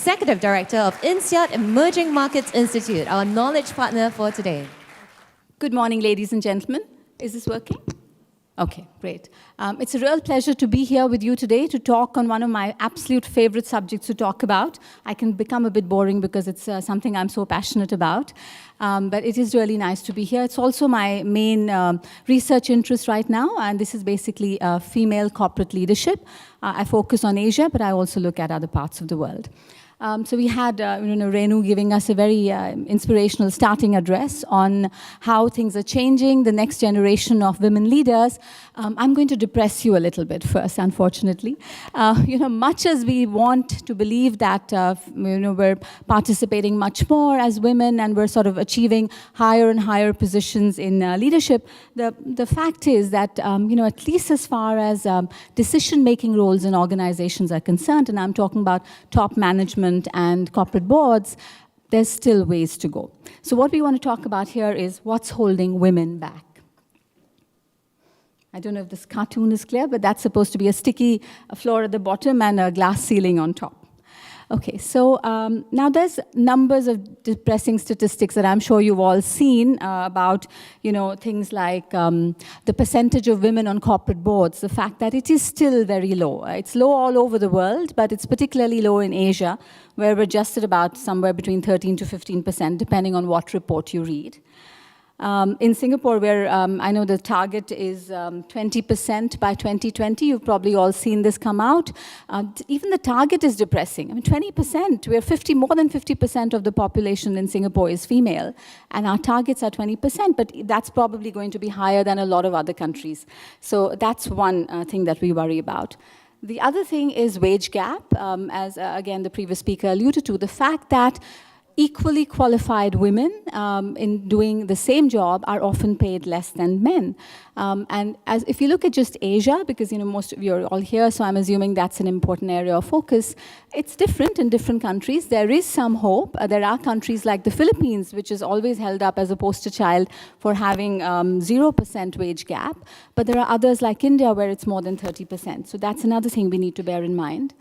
Executive Director of INSEAD Emerging Markets Institute, our knowledge partner for today. Good morning, ladies and gentlemen. Is this working? Okay, great. It's a real pleasure to be here with you today to talk on one of my absolute favorite subjects to talk about. I can become a bit boring because it's something I'm so passionate about, but it is really nice to be here. It's also my main research interest right now, and this is basically female corporate leadership. I focus on Asia, but I also look at other parts of the world. So we had Renu giving us a very inspirational starting address on how things are changing, the next generation of women leaders. I'm going to depress you a little bit first, unfortunately. Much as we want to believe that we're participating much more as women and we're sort of achieving higher and higher positions in leadership, the fact is that at least as far as decision-making roles in organizations are concerned, and I'm talking about top management and corporate boards, there's still ways to go. So what we want to talk about here is what's holding women back. I don't know if this cartoon is clear, but that's supposed to be a sticky floor at the bottom and a glass ceiling on top. Okay, so now there's numbers of depressing statistics that I'm sure you've all seen about, things like the percentage of women on corporate boards, the fact that it is still very low. It's low all over the world, but it's particularly low in Asia, where we're just at about somewhere between 13 to 15%, depending on what report you read. In Singapore, where I know the target is 20% by 2020, you've probably all seen this come out. Even the target is depressing. I mean, 20%, we're more than 50% of the population in Singapore is female, and our targets are 20%, but that's probably going to be higher than a lot of other countries. So that's one thing that we worry about. The other thing is wage gap, as again the previous speaker alluded to, the fact that equally qualified women in doing the same job are often paid less than men. And if you look at just Asia, because most of you are all here, so I'm assuming that's an important area of focus, it's different in different countries. There is some hope. There are countries like the Philippines, which is always held up as a poster child for having 0% wage gap. But there are others like India where it's more than 30%. So that's another thing we need to bear in mind.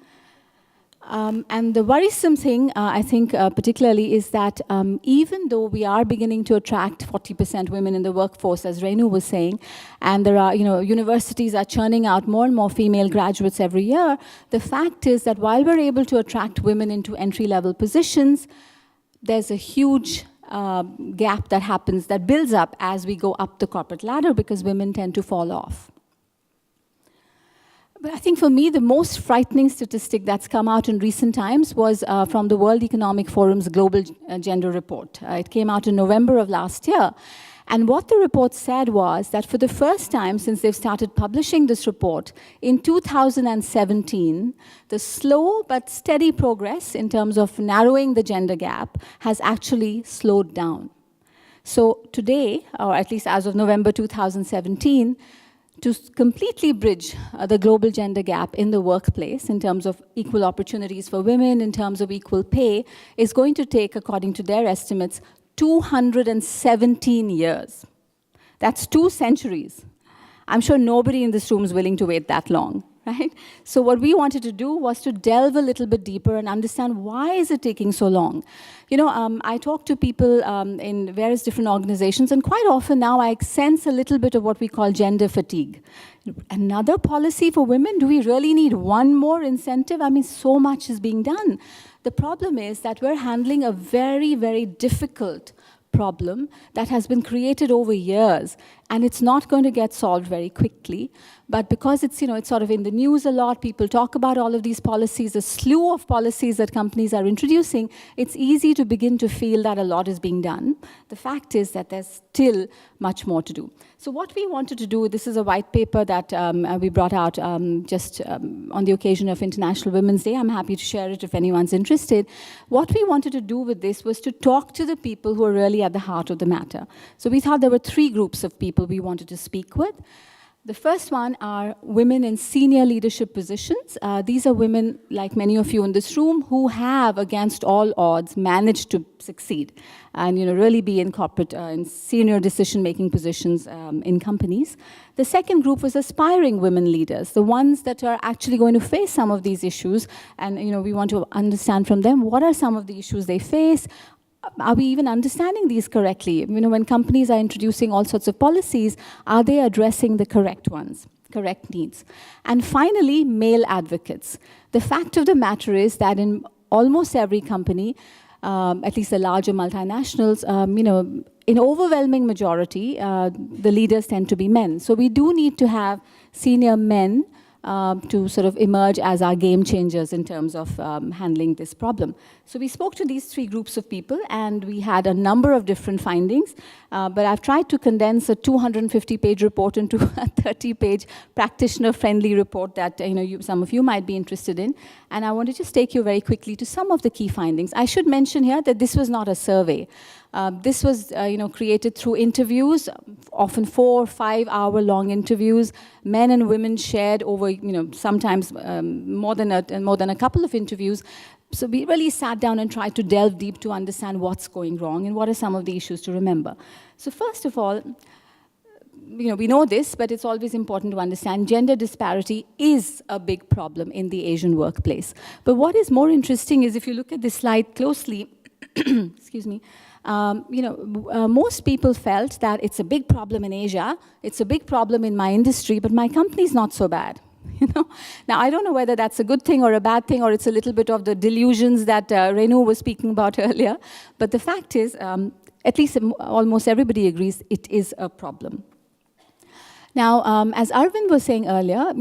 And the worrisome thing, I think, particularly, is that even though we are beginning to attract 40% women in the workforce, as Renu was saying, and there are, universities are churning out more and more female graduates every year, the fact is that while we're able to attract women into entry-level positions, there's a huge gap that happens, that builds up as we go up the corporate ladder because women tend to fall off. But I think for me, the most frightening statistic that's come out in recent times was from the World Economic Forum's Global Gender Report. It came out in November of last year. And what the report said was that for the first time since they've started publishing this report, in 2017, the slow but steady progress in terms of narrowing the gender gap has actually slowed down. So today, or at least as of November 2017, to completely bridge the global gender gap in the workplace in terms of equal opportunities for women, in terms of equal pay, is going to take, according to their estimates, 217 years. That's 2 centuries. I'm sure nobody in this room is willing to wait that long, right? So what we wanted to do was to delve a little bit deeper and understand why is it taking so long. I talk to people in various different organizations, and quite often now I sense a little bit of what we call gender fatigue. Another policy for women? Do we really need one more incentive? I mean, so much is being done. The problem is that we're handling a very, very difficult problem that has been created over years, and it's not going to get solved very quickly. But because it's, it's sort of in the news a lot, people talk about all of these policies, a slew of policies that companies are introducing, it's easy to begin to feel that a lot is being done. The fact is that there's still much more to do. So what we wanted to do, this is a white paper that we brought out just on the occasion of International Women's Day. I'm happy to share it if anyone's interested. What we wanted to do with this was to talk to the people who are really at the heart of the matter. So we thought there were 3 groups of people we wanted to speak with. The first one are women in senior leadership positions. These are women, like many of you in this room, who have, against all odds, managed to succeed and really be in corporate, in senior decision-making positions in companies. The second group was aspiring women leaders, the ones that are actually going to face some of these issues. And we want to understand from them, what are some of the issues they face? Are we even understanding these correctly? When companies are introducing all sorts of policies, are they addressing the correct ones, correct needs? And finally, male advocates. The fact of the matter is that in almost every company, at least the larger multinationals, in overwhelming majority, the leaders tend to be men. So we do need to have senior men to sort of emerge as our game changers in terms of handling this problem. So we spoke to these three groups of people, and we had a number of different findings, but I've tried to condense a 250-page report into a 30-page practitioner-friendly report that some of you might be interested in, and I want to just take you very quickly to some of the key findings. I should mention here that this was not a survey. This was created through interviews, often 4 or 5 hour long interviews. Men and women shared over sometimes more than a couple of interviews. So we really sat down and tried to delve deep to understand what's going wrong and what are some of the issues to remember. So first of all, we know this, but it's always important to understand gender disparity is a big problem in the Asian workplace. But what is more interesting is if you look at this slide closely, excuse me, most people felt that it's a big problem in Asia, it's a big problem in my industry, but my company's not so bad. Now, I don't know whether that's a good thing or a bad thing, or it's a little bit of the delusions that Renu was speaking about earlier. But the fact is, at least almost everybody agrees, it is a problem. Now, as Arvind was saying earlier,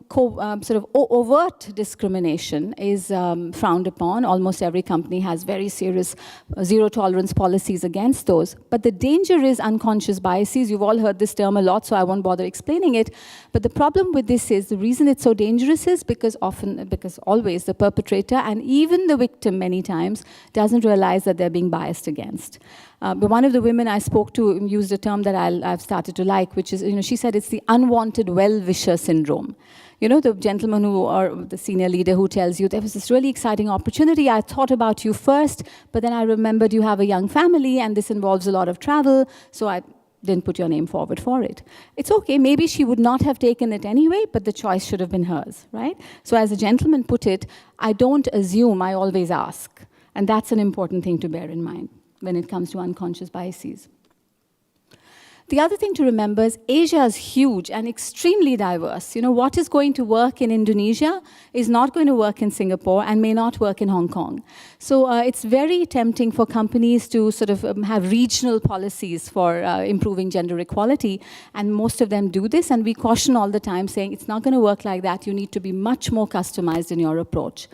sort of overt discrimination is frowned upon. Almost every company has very serious zero-tolerance policies against those. But the danger is unconscious biases. You've all heard this term a lot, so I won't bother explaining it. But the problem with this is, the reason it's so dangerous is because always the perpetrator and even the victim many times doesn't realize that they're being biased against. But one of the women I spoke to used a term that I've started to like, which is, she said it's the unwanted well-wisher syndrome. The gentleman or the senior leader who tells you, there was this really exciting opportunity, I thought about you first, but then I remembered you have a young family and this involves a lot of travel, so I didn't put your name forward for it. It's okay, maybe she would not have taken it anyway, but the choice should have been hers, right? So as a gentleman put it, I don't assume, I always ask. And that's an important thing to bear in mind when it comes to unconscious biases. The other thing to remember is Asia is huge and extremely diverse. What is going to work in Indonesia is not going to work in Singapore and may not work in Hong Kong. So it's very tempting for companies to sort of have regional policies for improving gender equality, and most of them do this, and we caution all the time saying it's not going to work like that. You need to be much more customized in your approach.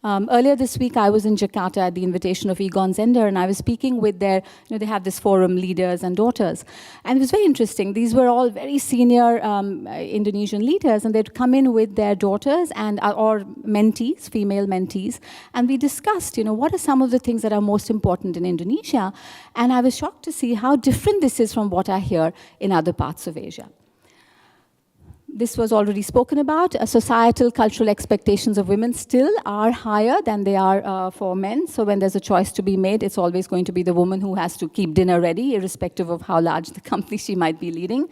Earlier this week, I was in Jakarta at the invitation of Egon Zehnder, and I was speaking with their, they have this forum, leaders and daughters. And it was very interesting. These were all very senior Indonesian leaders, and they'd come in with their daughters and or mentees, female mentees, and we discussed, what are some of the things that are most important in Indonesia? And I was shocked to see how different this is from what I hear in other parts of Asia. This was already spoken about. Societal, cultural expectations of women still are higher than they are for men. So when there's a choice to be made, it's always going to be the woman who has to keep dinner ready, irrespective of how large the company she might be leading.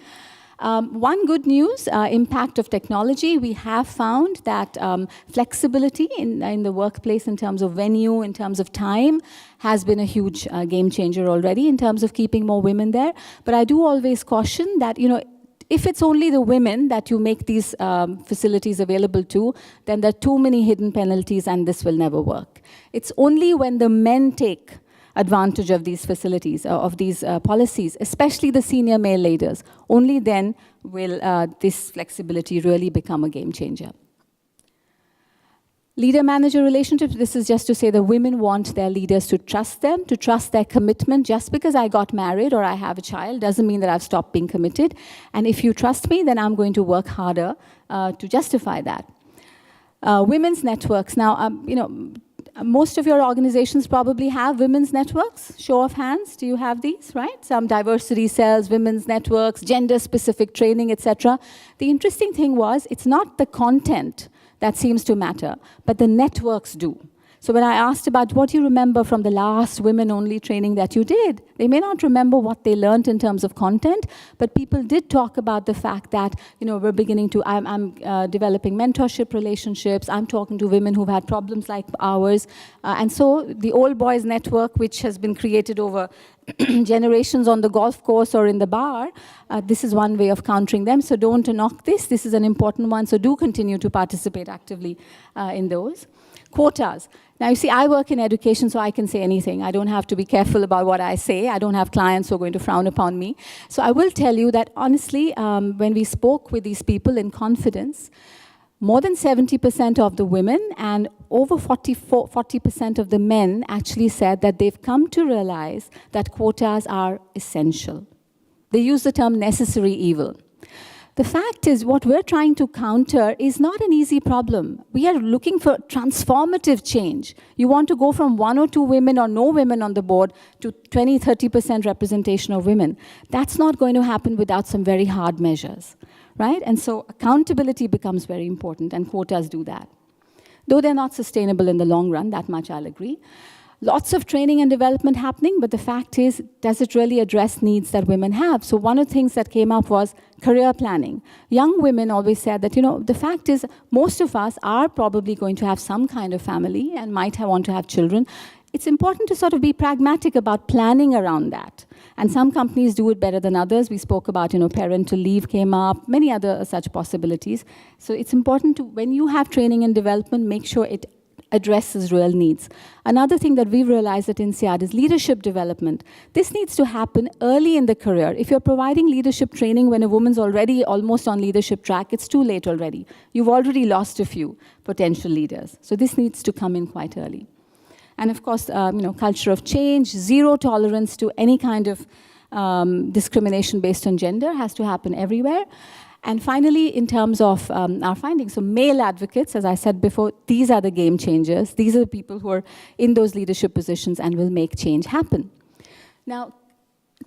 One good news, impact of technology. We have found that flexibility in the workplace in terms of venue, in terms of time, has been a huge game changer already in terms of keeping more women there. But I do always caution that, if it's only the women that you make these facilities available to, then there are too many hidden penalties and this will never work. It's only when the men take advantage of these facilities, of these policies, especially the senior male leaders, only then will this flexibility really become a game changer. Leader-manager relationships, this is just to say that women want their leaders to trust them, to trust their commitment. Just because I got married or I have a child doesn't mean that I've stopped being committed. And if you trust me, then I'm going to work harder to justify that. Women's networks. Now, most of your organizations probably have women's networks. Show of hands, do you have these, right? Some diversity cells, women's networks, gender-specific training, etc. The interesting thing was, it's not the content that seems to matter, but the networks do. So when I asked about what you remember from the last women-only training that you did, they may not remember what they learned in terms of content, but people did talk about the fact that, we're beginning to, I'm developing mentorship relationships, I'm talking to women who've had problems like ours, and so the Old Boys Network, which has been created over generations on the golf course or in the bar, this is one way of countering them, so don't knock this. This is an important one, so do continue to participate actively in those. Quotas. Now, you see, I work in education, so I can say anything. I don't have to be careful about what I say. I don't have clients who are going to frown upon me. So I will tell you that, honestly, when we spoke with these people in confidence, more than 70% of the women and over 40% of the men actually said that they've come to realize that quotas are essential. They use the term necessary evil. The fact is, what we're trying to counter is not an easy problem. We are looking for transformative change. You want to go from 1 or 2 women or no women on the board to 20, 30% representation of women. That's not going to happen without some very hard measures, right? And so accountability becomes very important, and quotas do that. Though they're not sustainable in the long run, that much I'll agree. Lots of training and development happening, but the fact is, does it really address needs that women have? So one of the things that came up was career planning. Young women always said that, the fact is, most of us are probably going to have some kind of family and might want to have children. It's important to sort of be pragmatic about planning around that. And some companies do it better than others. We spoke about, parental leave came up, many other such possibilities. So it's important to, when you have training and development, make sure it addresses real needs. Another thing that we've realized at INSEAD is leadership development. This needs to happen early in the career. If you're providing leadership training when a woman's already almost on leadership track, it's too late already. You've already lost a few potential leaders. So this needs to come in quite early. And of course, culture of change, zero tolerance to any kind of discrimination based on gender has to happen everywhere. And finally, in terms of our findings, so male advocates, as I said before, these are the game changers. These are the people who are in those leadership positions and will make change happen. Now,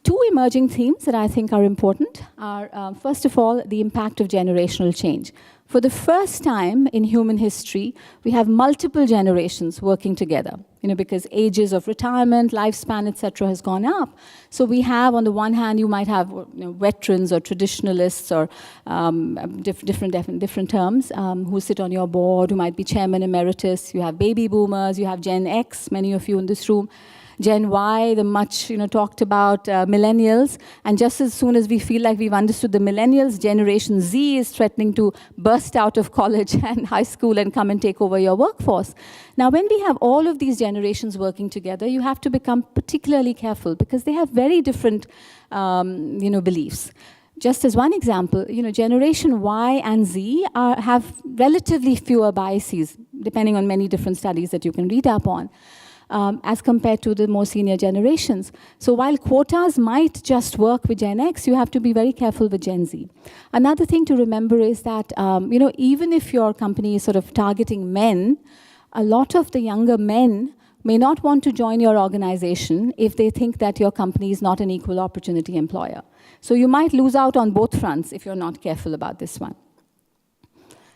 2 emerging themes that I think are important are, first of all, the impact of generational change. For the first time in human history, we have multiple generations working together, because ages of retirement, lifespan, etc. has gone up. So we have, on the one hand, you might have veterans or traditionalists or different terms who sit on your board, who might be chairman emeritus. You have baby boomers, you have Gen X, many of you in this room. Gen Y, the much talked about millennials, and just as soon as we feel like we've understood the millennials, Generation Z is threatening to burst out of college and high school and come and take over your workforce. Now, when we have all of these generations working together, you have to become particularly careful because they have very different, beliefs. Just as one example, Generation Y and Z have relatively fewer biases, depending on many different studies that you can read up on. As compared to the more senior generations. So while quotas might just work with Gen X, you have to be very careful with Gen Z. Another thing to remember is that, even if your company is sort of targeting men, a lot of the younger men may not want to join your organization if they think that your company is not an equal opportunity employer. So you might lose out on both fronts if you're not careful about this one.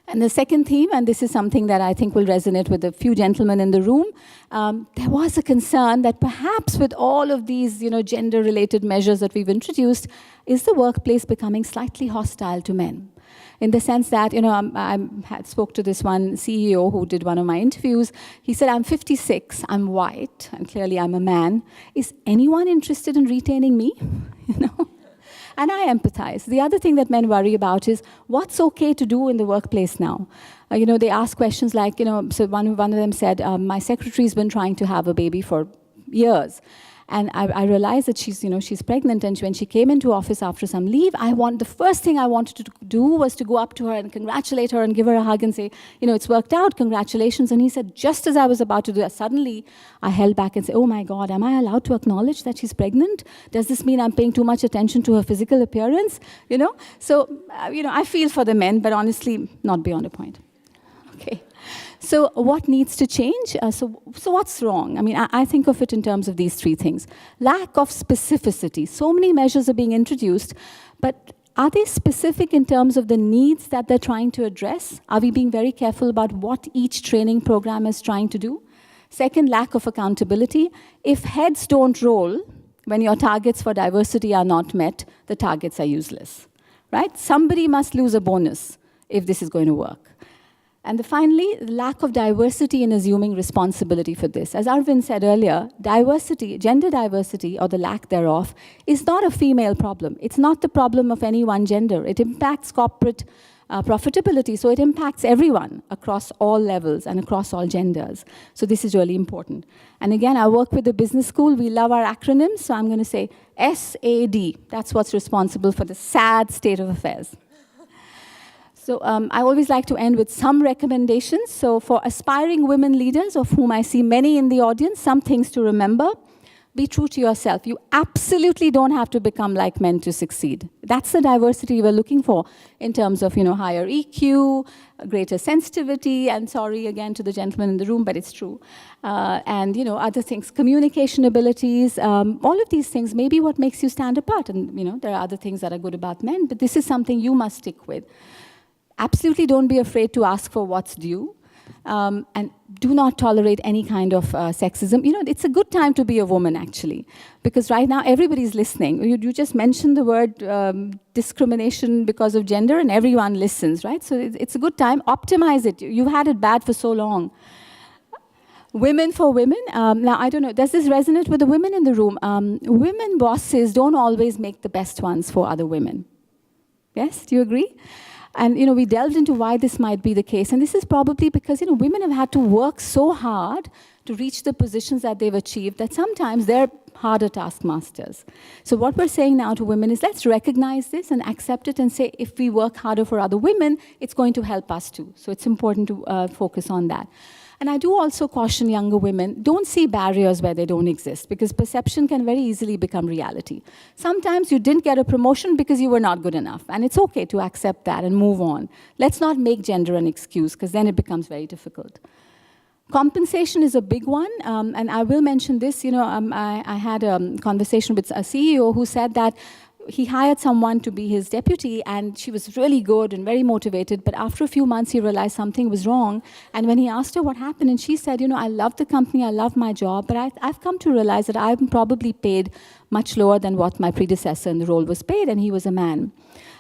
And the second theme, and this is something that I think will resonate with a few gentlemen in the room, there was a concern that perhaps with all of these, gender-related measures that we've introduced, is the workplace becoming slightly hostile to men? In the sense that, I spoke to this one CEO who did one of my interviews. He said, I'm 56, I'm white, and clearly I'm a man. Is anyone interested in retaining me? And I empathize. The other thing that men worry about is what's okay to do in the workplace now. They ask questions like, so one of them said, my secretary's been trying to have a baby for years. And I realized that she's pregnant, and when she came into office after some leave, the first thing I wanted to do was to go up to her and congratulate her and give her a hug and say, it's worked out, congratulations. And he said, just as I was about to do that, suddenly I held back and said, oh my God, am I allowed to acknowledge that she's pregnant? Does this mean I'm paying too much attention to her physical appearance? So, I feel for the men, but honestly, not beyond a point. Okay. So what needs to change? So what's wrong? I mean, I think of it in terms of these three things. Lack of specificity. So many measures are being introduced, but are they specific in terms of the needs that they're trying to address? Are we being very careful about what each training program is trying to do? Second, lack of accountability. If heads don't roll when your targets for diversity are not met, the targets are useless, right? Somebody must lose a bonus if this is going to work. And finally, lack of diversity in assuming responsibility for this. As Arvind said earlier, diversity, gender diversity, or the lack thereof, is not a female problem. It's not the problem of any one gender. It impacts corporate profitability, so it impacts everyone across all levels and across all genders. So this is really important. And again, I work with the business school. We love our acronyms, so I'm going to say SAD. That's what's responsible for the sad state of affairs. So I always like to end with some recommendations. So for aspiring women leaders, of whom I see many in the audience, some things to remember. Be true to yourself. You absolutely don't have to become like men to succeed. That's the diversity we're looking for in terms of, higher EQ, greater sensitivity, and sorry again to the gentleman in the room, but it's true. And, other things, communication abilities, all of these things may be what makes you stand apart. And, there are other things that are good about men, but this is something you must stick with. Absolutely don't be afraid to ask for what's due. And do not tolerate any kind of sexism. It's a good time to be a woman, actually, because right now everybody's listening. You just mentioned the word discrimination because of gender, and everyone listens, right? So it's a good time. Optimize it. You've had it bad for so long. Women for women. Now, I don't know, does this resonate with the women in the room? Women bosses don't always make the best ones for other women. Yes, do you agree? And, we delved into why this might be the case. And this is probably because, women have had to work so hard to reach the positions that they've achieved that sometimes they're harder taskmasters. So what we're saying now to women is let's recognize this and accept it and say if we work harder for other women, it's going to help us too. So it's important to focus on that. And I do also caution younger women, don't see barriers where they don't exist, because perception can very easily become reality. Sometimes you didn't get a promotion because you were not good enough, and it's okay to accept that and move on. Let's not make gender an excuse, because then it becomes very difficult. Compensation is a big one, and I will mention this. I had a conversation with a CEO who said that he hired someone to be his deputy, and she was really good and very motivated, but after a few months he realized something was wrong. And when he asked her what happened, and she said, I love the company, I love my job, but I've come to realize that I'm probably paid much lower than what my predecessor in the role was paid, and he was a man.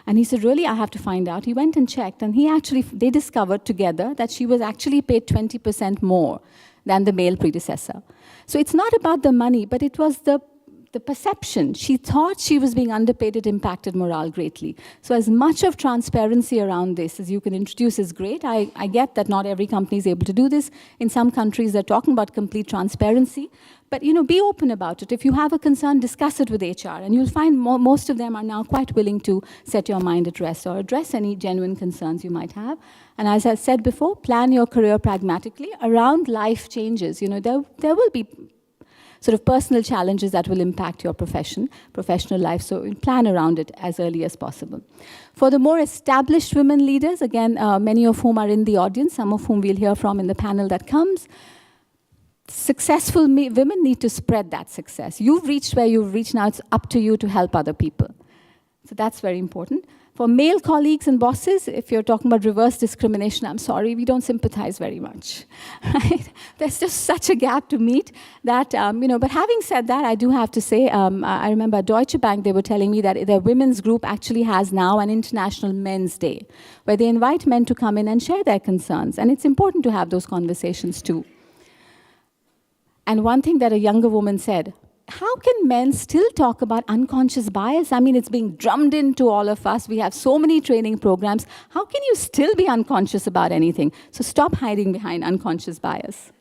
And he said, really, I have to find out. He went and checked, and they discovered together that she was actually paid 20% more than the male predecessor. So it's not about the money, but it was the perception. She thought she was being underpaid. It impacted morale greatly. So as much of transparency around this as you can introduce is great. I get that not every company is able to do this. In some countries, they're talking about complete transparency. But, be open about it. If you have a concern, discuss it with HR. And you'll find most of them are now quite willing to set your mind at rest or address any genuine concerns you might have. And as I said before, plan your career pragmatically around life changes. There will be sort of personal challenges that will impact your professional life. So plan around it as early as possible. For the more established women leaders, again, many of whom are in the audience, some of whom we'll hear from in the panel that comes, successful women need to spread that success. You've reached where you've reached, now it's up to you to help other people. So that's very important. For male colleagues and bosses, if you're talking about reverse discrimination, I'm sorry, we don't sympathize very much, right? There's just such a gap to meet that, but having said that, I do have to say, I remember at Deutsche Bank, they were telling me that their women's group actually has now an International Men's Day, where they invite men to come in and share their concerns. And it's important to have those conversations too. And one thing that a younger woman said, how can men still talk about unconscious bias? I mean, it's being drummed into all of us. We have so many training programs. How can you still be unconscious about anything? So stop hiding behind unconscious bias.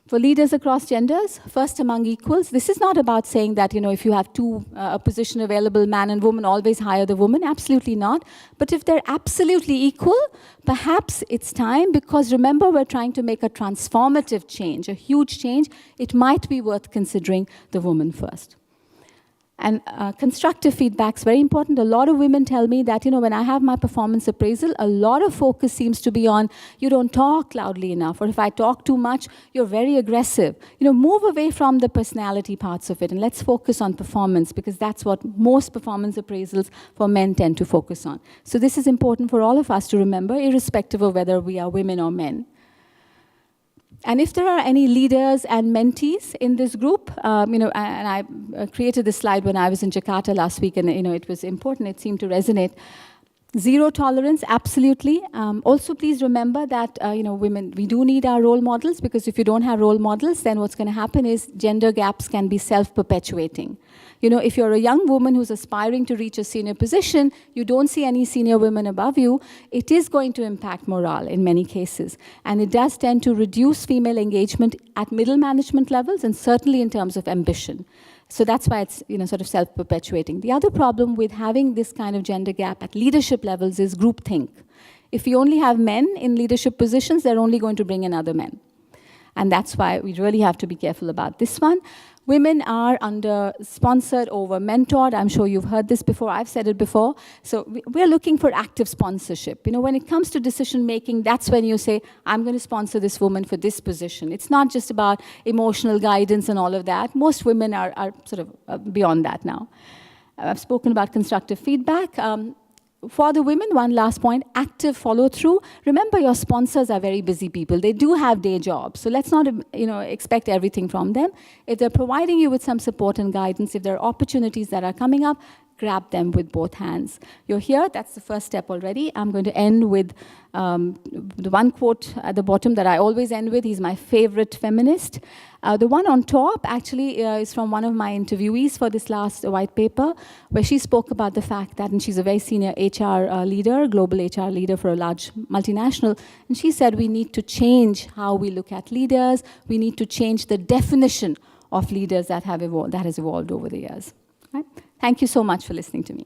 For leaders across genders, first among equals, this is not about saying that, if you have a position available, man and woman, always hire the woman. Absolutely not. But if they're absolutely equal, perhaps it's time, because remember, we're trying to make a transformative change, a huge change. It might be worth considering the woman first. And constructive feedback is very important. A lot of women tell me that, when I have my performance appraisal, a lot of focus seems to be on, you don't talk loudly enough, or if I talk too much, you're very aggressive. Move away from the personality parts of it, and let's focus on performance, because that's what most performance appraisals for men tend to focus on. So this is important for all of us to remember, irrespective of whether we are women or men. And if there are any leaders and mentees in this group, and I created this slide when I was in Jakarta last week, and it was important, it seemed to resonate. Zero tolerance, absolutely. Also, please remember that, women, we do need our role models, because if you don't have role models, then what's going to happen is gender gaps can be self-perpetuating. If you're a young woman who's aspiring to reach a senior position, you don't see any senior women above you, it is going to impact morale in many cases. And it does tend to reduce female engagement at middle management levels, and certainly in terms of ambition. So that's why it's sort of self-perpetuating. The other problem with having this kind of gender gap at leadership levels is groupthink. If you only have men in leadership positions, they're only going to bring in other men. And that's why we really have to be careful about this one. Women are sponsored over mentored. I'm sure you've heard this before. I've said it before. So we're looking for active sponsorship. When it comes to decision making, that's when you say, I'm going to sponsor this woman for this position. It's not just about emotional guidance and all of that. Most women are sort of beyond that now. I've spoken about constructive feedback. For the women, one last point, active follow-through. Remember, your sponsors are very busy people. They do have day jobs. So let's not expect everything from them. If they're providing you with some support and guidance, if there are opportunities that are coming up, grab them with both hands. You're here, that's the first step already. I'm going to end with the one quote at the bottom that I always end with. He's my favorite feminist. The one on top actually is from one of my interviewees for this last white paper, where she spoke about the fact that, and she's a very senior HR leader, global HR leader for a large multinational, and she said we need to change how we look at leaders. We need to change the definition of leaders that has evolved over the years. Right? Thank you so much for listening to me.